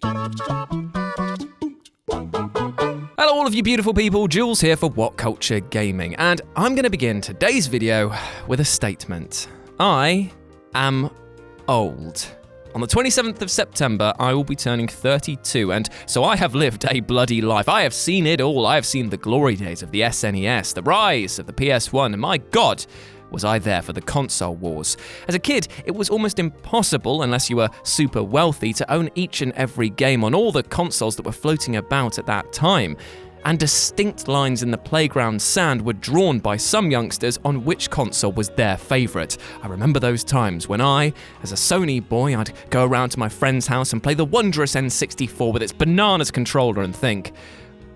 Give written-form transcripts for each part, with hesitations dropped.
Hello all of you beautiful people, Jules here for WhatCulture Gaming, and I'm going to begin today's video with a statement. I am old. On the 27th of September, I will be turning 32, and so I have lived a bloody life. I have seen it all. I have seen the glory days of the SNES, the rise of the PS1, and my God, was I there for the console wars. As a kid, it was almost impossible, unless you were super wealthy, to own each and every game on all the consoles that were floating about at that time. And distinct lines in the playground sand were drawn by some youngsters on which console was their favourite. I remember those times when I, as a Sony boy, I'd go around to my friend's house and play the wondrous N64 with its bananas controller and think,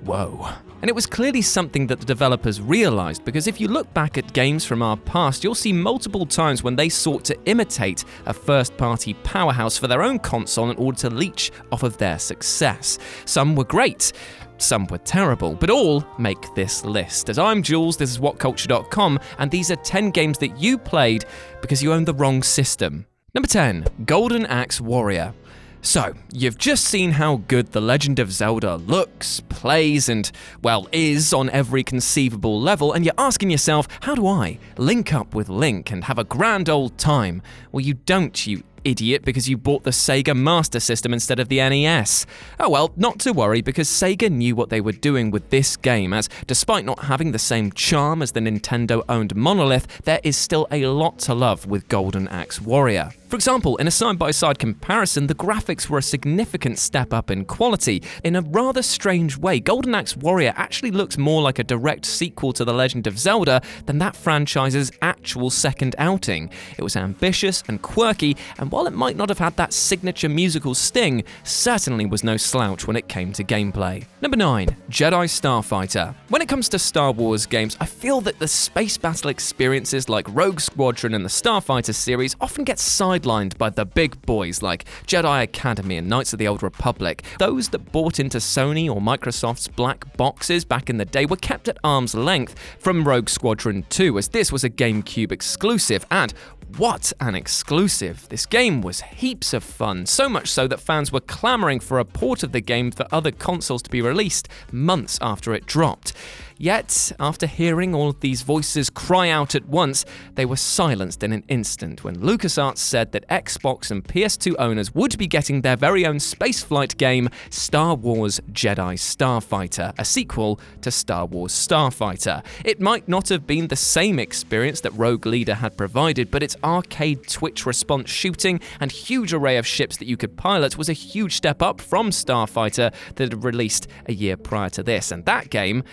whoa. And it was clearly something that the developers realised, because if you look back at games from our past, you'll see multiple times when they sought to imitate a first-party powerhouse for their own console in order to leech off of their success. Some were great, some were terrible, but all make this list. As I'm Jules, this is WhatCulture.com, and these are 10 games that you played because you owned the wrong system. Number 10, Golden Axe Warrior. So, you've just seen how good The Legend of Zelda looks, plays, and, well, is on every conceivable level, and you're asking yourself, how do I link up with Link and have a grand old time? Well, you don't, you idiot, because you bought the Sega Master System instead of the NES. Oh well, not to worry, because Sega knew what they were doing with this game, as despite not having the same charm as the Nintendo-owned monolith, there is still a lot to love with Golden Axe Warrior. For example, in a side-by-side comparison, the graphics were a significant step up in quality. In a rather strange way, Golden Axe Warrior actually looks more like a direct sequel to The Legend of Zelda than that franchise's actual second outing. It was ambitious and quirky, and while it might not have had that signature musical sting, certainly was no slouch when it came to gameplay. Number 9, Jedi Starfighter. When it comes to Star Wars games, I feel that the space battle experiences like Rogue Squadron and the Starfighter series often get sidelined by the big boys like Jedi Academy and Knights of the Old Republic. Those that bought into Sony or Microsoft's black boxes back in the day were kept at arm's length from Rogue Squadron 2, as this was a GameCube exclusive, and what an exclusive. This game was heaps of fun, so much so that fans were clamoring for a port of the game for other consoles to be released months after it dropped. Yet, after hearing all of these voices cry out at once, they were silenced in an instant when LucasArts said that Xbox and PS2 owners would be getting their very own spaceflight game, Star Wars Jedi Starfighter, a sequel to Star Wars Starfighter. It might not have been the same experience that Rogue Leader had provided, but its arcade Twitch response shooting and huge array of ships that you could pilot was a huge step up from Starfighter that had released a year prior to this, and that game,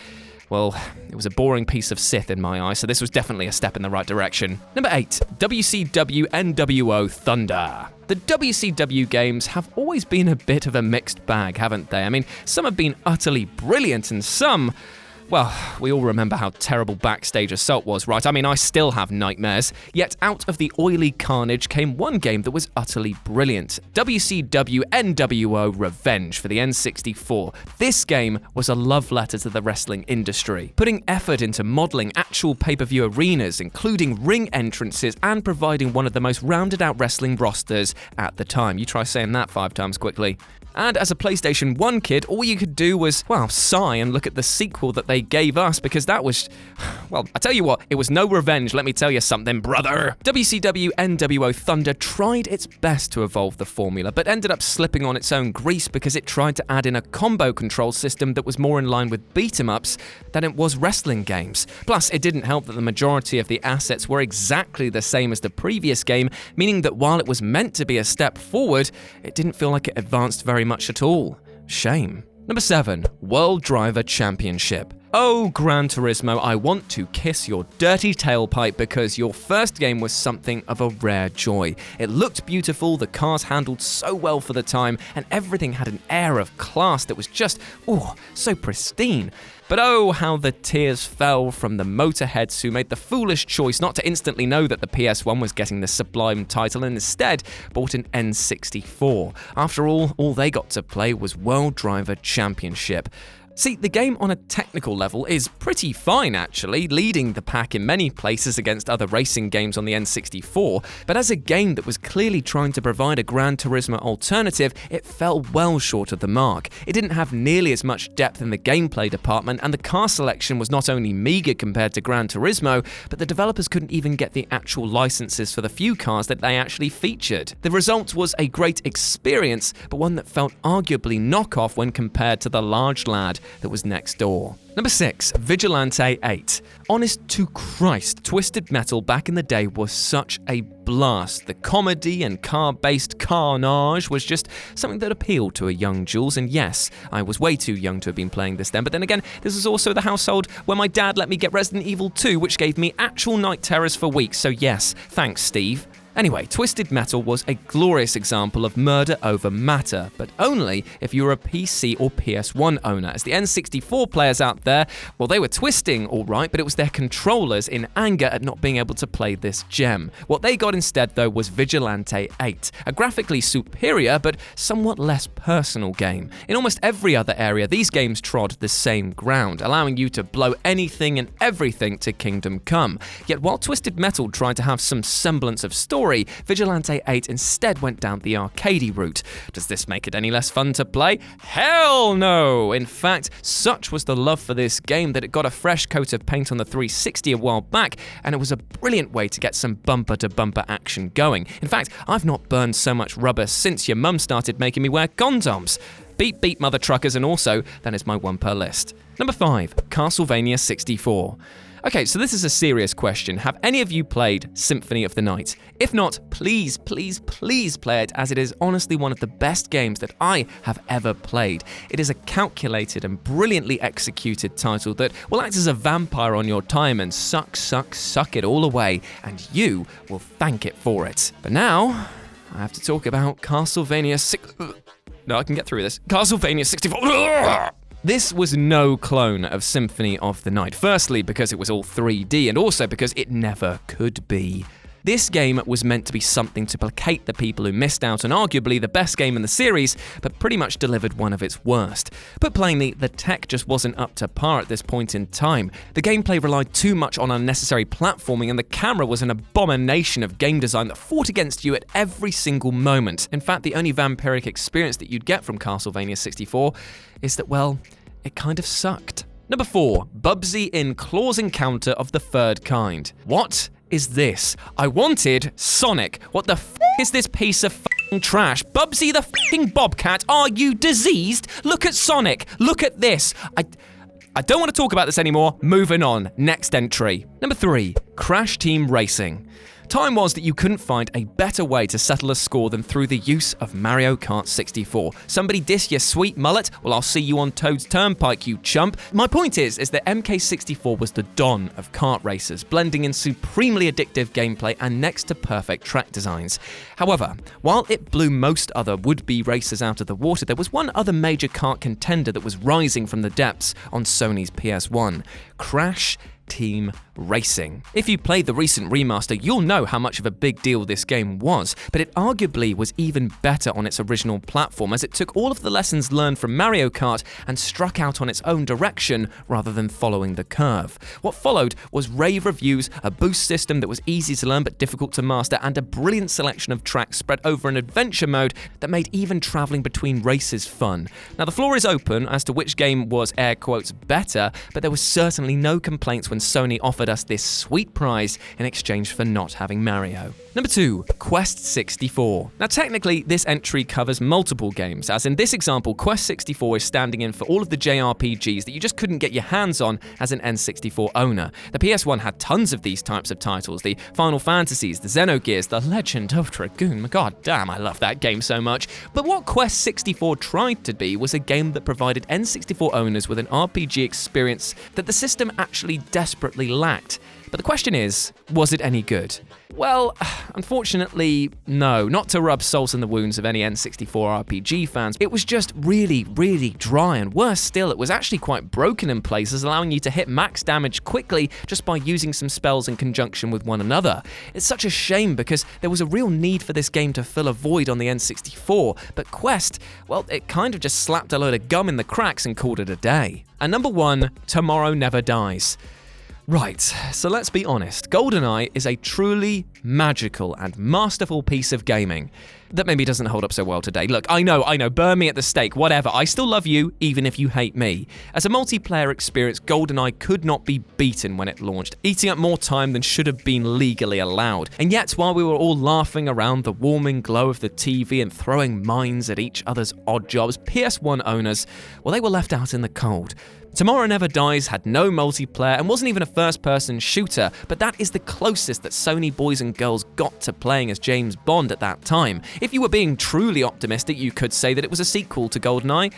well, it was a boring piece of Sith in my eyes, so this was definitely a step in the right direction. Number 8, WCW NWO Thunder. The WCW games have always been a bit of a mixed bag, haven't they? I mean, some have been utterly brilliant and some, well, we all remember how terrible Backstage Assault was, right? I mean, I still have nightmares. Yet out of the oily carnage came one game that was utterly brilliant. WCW NWO Revenge for the N64. This game was a love letter to the wrestling industry, putting effort into modeling actual pay-per-view arenas, including ring entrances, and providing one of the most rounded-out wrestling rosters at the time. You try saying that 5 times quickly. And as a PlayStation 1 kid, all you could do was, well, sigh and look at the sequel that they gave us, because that was, well, I tell you what, it was no revenge, let me tell you something, brother. WCW NWO Thunder tried its best to evolve the formula, but ended up slipping on its own grease because it tried to add in a combo control system that was more in line with beat-em-ups than it was wrestling games. Plus, it didn't help that the majority of the assets were exactly the same as the previous game, meaning that while it was meant to be a step forward, it didn't feel like it advanced very much at all. Shame. Number 7, World Driver Championship. Oh, Gran Turismo, I want to kiss your dirty tailpipe because your first game was something of a rare joy. It looked beautiful, the cars handled so well for the time, and everything had an air of class that was just, so pristine. But oh, how the tears fell from the motorheads who made the foolish choice not to instantly know that the PS1 was getting the sublime title and instead bought an N64. After all they got to play was World Driver Championship. See, the game on a technical level is pretty fine actually, leading the pack in many places against other racing games on the N64, but as a game that was clearly trying to provide a Gran Turismo alternative, it fell well short of the mark. It didn't have nearly as much depth in the gameplay department, and the car selection was not only meager compared to Gran Turismo, but the developers couldn't even get the actual licenses for the few cars that they actually featured. The result was a great experience, but one that felt arguably knockoff when compared to the large lad that was next door. Number 6, Vigilante 8. Honest to Christ, Twisted Metal back in the day was such a blast. The comedy and car-based carnage was just something that appealed to a young Jules, and yes, I was way too young to have been playing this then, but then again, this was also the household where my dad let me get Resident Evil 2, which gave me actual night terrors for weeks, so yes, thanks Steve. Anyway, Twisted Metal was a glorious example of murder over matter, but only if you were a PC or PS1 owner, as the N64 players out there, well, they were twisting all right, but it was their controllers in anger at not being able to play this gem. What they got instead, though, was Vigilante 8, a graphically superior but somewhat less personal game. In almost every other area, these games trod the same ground, allowing you to blow anything and everything to Kingdom Come. Yet while Twisted Metal tried to have some semblance of story, Vigilante 8 instead went down the arcadey route. Does this make it any less fun to play? Hell no! In fact, such was the love for this game that it got a fresh coat of paint on the 360 a while back, and it was a brilliant way to get some bumper-to-bumper action going. In fact, I've not burned so much rubber since your mum started making me wear condoms. Beep beep mother truckers, and also, that is my one per list. Number 5, Castlevania 64. Okay, so this is a serious question. Have any of you played Symphony of the Night? If not, please, please, please play it, as it is honestly one of the best games that I have ever played. It is a calculated and brilliantly executed title that will act as a vampire on your time and suck it all away, and you will thank it for it. But now, I have to talk about Castlevania 6... No, I can get through this. Castlevania 64... This was no clone of Symphony of the Night, firstly because it was all 3D, and also because it never could be. This game was meant to be something to placate the people who missed out on arguably the best game in the series, but pretty much delivered one of its worst. Put plainly, the tech just wasn't up to par at this point in time. The gameplay relied too much on unnecessary platforming, and the camera was an abomination of game design that fought against you at every single moment. In fact, the only vampiric experience that you'd get from Castlevania 64 is that, well, it kind of sucked. Number 4, Bubsy in Claw's Encounter of the Third Kind. What is this? I wanted Sonic. What the f*** is this piece of f***ing trash? Bubsy the f***ing Bobcat, are you diseased? Look at Sonic. Look at this. I don't want to talk about this anymore. Moving on. Next entry. Number 3, Crash Team Racing. Time was that you couldn't find a better way to settle a score than through the use of Mario Kart 64. Somebody diss your sweet mullet? Well, I'll see you on Toad's Turnpike, you chump. My point is that MK64 was the dawn of kart racers, blending in supremely addictive gameplay and next to perfect track designs. However, while it blew most other would-be racers out of the water, there was one other major kart contender that was rising from the depths on Sony's PS1: Crash Team Racing. If you played the recent remaster, you'll know how much of a big deal this game was, but it arguably was even better on its original platform, as it took all of the lessons learned from Mario Kart and struck out on its own direction rather than following the curve. What followed was rave reviews, a boost system that was easy to learn but difficult to master, and a brilliant selection of tracks spread over an adventure mode that made even traveling between races fun. Now, the floor is open as to which game was air quotes better, but there was certainly no complaints when Sony offered us this sweet prize in exchange for not having Mario. Number 2, Quest 64. Now technically, this entry covers multiple games, as in this example, Quest 64 is standing in for all of the JRPGs that you just couldn't get your hands on as an N64 owner. The PS1 had tons of these types of titles: the Final Fantasies, the Xenogears, the Legend of Dragoon. God damn, I love that game so much. But what Quest 64 tried to be was a game that provided N64 owners with an RPG experience that the system actually desperately lacked. But the question is, was it any good? Well, unfortunately, no. Not to rub salt in the wounds of any N64 RPG fans. It was just really, really dry, and worse still, it was actually quite broken in places, allowing you to hit max damage quickly just by using some spells in conjunction with one another. It's such a shame because there was a real need for this game to fill a void on the N64, but Quest, well, it kind of just slapped a load of gum in the cracks and called it a day. And number 1, Tomorrow Never Dies. Right, so let's be honest, GoldenEye is a truly magical and masterful piece of gaming that maybe doesn't hold up so well today. Look, I know, burn me at the stake, whatever, I still love you, even if you hate me. As a multiplayer experience, GoldenEye could not be beaten when it launched, eating up more time than should have been legally allowed. And yet, while we were all laughing around the warming glow of the TV and throwing mines at each other's odd jobs, PS1 owners, well, they were left out in the cold. Tomorrow Never Dies had no multiplayer and wasn't even a first-person shooter, but that is the closest that Sony boys and girls got to playing as James Bond at that time. If you were being truly optimistic, you could say that it was a sequel to GoldenEye,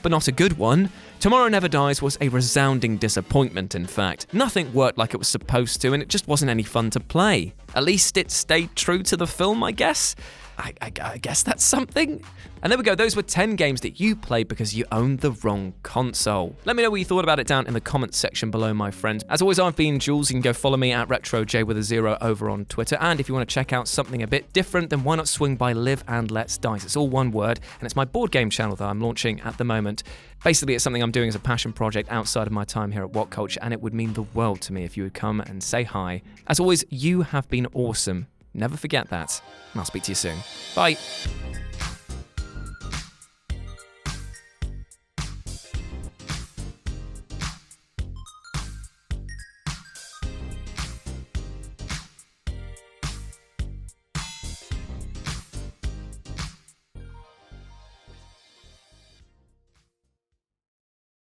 but not a good one. Tomorrow Never Dies was a resounding disappointment, in fact. Nothing worked like it was supposed to, and it just wasn't any fun to play. At least it stayed true to the film, I guess. I guess that's something. And there we go, those were 10 games that you played because you owned the wrong console. Let me know what you thought about it down in the comments section below, my friends. As always, I've been Jules. You can go follow me at RetroJ over on Twitter. And if you want to check out something a bit different, then why not swing by Live and Let's Dice. It's all one word, and it's my board game channel that I'm launching at the moment. Basically, it's something I'm doing as a passion project outside of my time here at WhatCulture, and it would mean the world to me if you would come and say hi. As always, you have been awesome. Never forget that, and I'll speak to you soon. Bye.